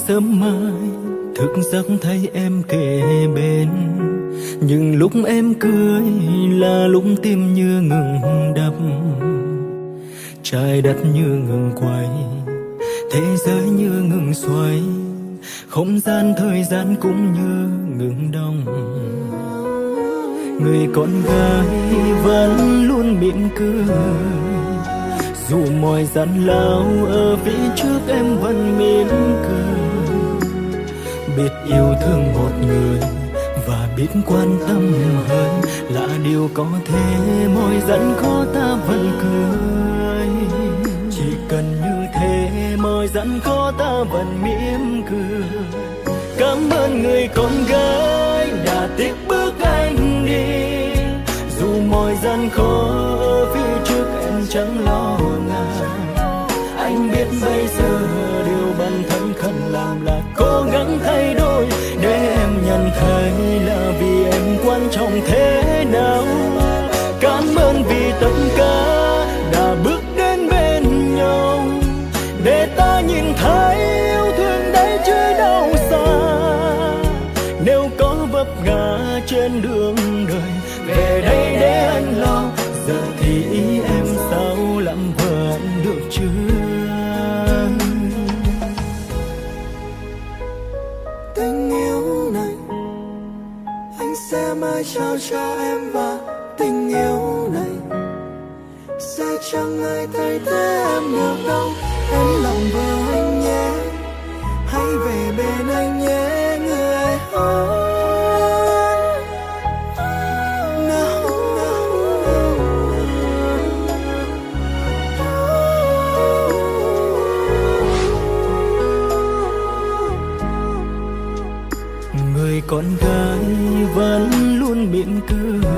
sớm mai thức giấc thấy em kề bên, nhưng lúc em cười là lúc tim như ngừng đập, trái đất như ngừng quay, thế giới như ngừng xoay, không gian thời gian cũng như ngừng đông. Người con gái vẫn luôn mỉm cười, dù mọi gian lao ở phía trước em vẫn mỉm cười. Biết yêu thương một người và biết quan tâm hơn là điều có thể, mọi gian khó ta vẫn cười. Chỉ cần như thế mọi gian khó ta vẫn mỉm cười. Cảm ơn người con gái đã tiếp bước anh đi, dù mọi gian khó ở phía trước em chẳng lo ngại. Anh biết bây giờ điều bản thân cần làm là cố gắng thay đổi, để em nhận thấy là vì em quan trọng thế nào. Cảm ơn vì tất cả đã bước đến bên nhau, để ta nhìn thấy yêu thương đấy chứ đâu xa. Nếu có vấp ngã trên đường đời, về đây để anh lo. Giờ thì ý em sao làm vợ anh được chưa? Tình yêu này anh sẽ mãi trao cho em, và tình yêu này sẽ chẳng ai thay thế em được đâu. Em làm vợ anh nhé, hãy về bên anh nhé người ơi. Người con gái vẫn luôn mỉm cười,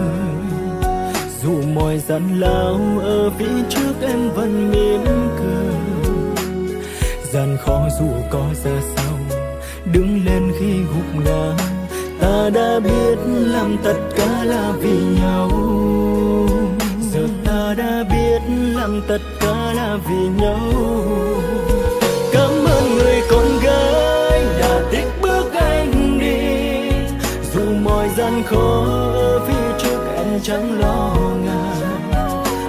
dù mọi gian lao ở phía trước em vẫn mỉm cười. Gian khó dù có ra sao, đứng lên khi gục ngã, ta đã biết làm tất cả là vì nhau. Giờ ta đã biết làm tất cả là vì nhau. Cảm ơn người con gái đã tiếp bước anh đi, dù mọi gian khó ở phía trước em chẳng lo ngại.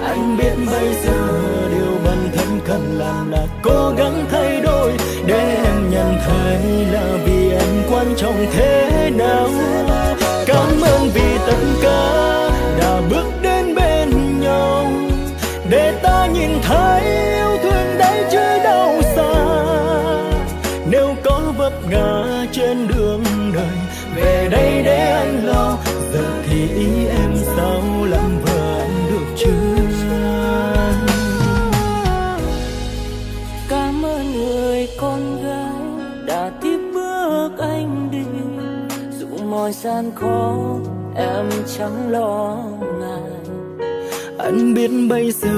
Anh biết bây giờ điều bản thân cần làm là cố gắng thay đổi, để em nhận thấy là vì em quan trọng thế nào. Cảm ơn vì tất cả đã bước đến bên nhau, để ta nhìn thấy yêu thương đấy chứ đâu xa. Nếu có vấp ngã trên đường đời, về đây để anh lo. Giờ thì ý em sao làm vợ anh được chưa? Cảm ơn người con gái đã tiếp bước anh đi, dù mọi gian khó em chẳng lo ngại. Anh biết bây giờ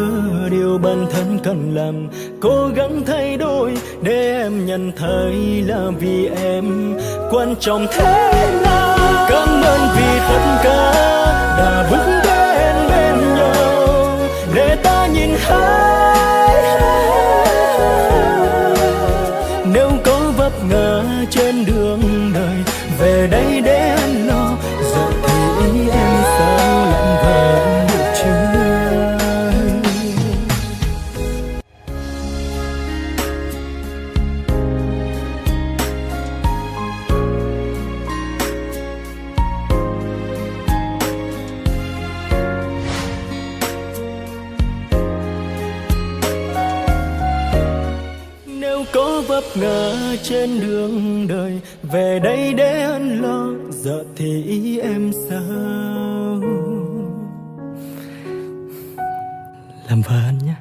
điều bản thân cần làm, cố gắng thay đổi, để em nhận thấy là vì em quan trọng thế nào. Cảm ơn vì tất cả đã bước đến bên nhau, để ta nhìn thấy. Nếu có vấp ngã trên đường đời, về đây để anh lo. Giờ thì ý em sao làm vợ anh được chưa? Nếu có vấp ngã trên đường đời, về đây để anh lo. Giờ thì ý em sao làm vợ anh nhé.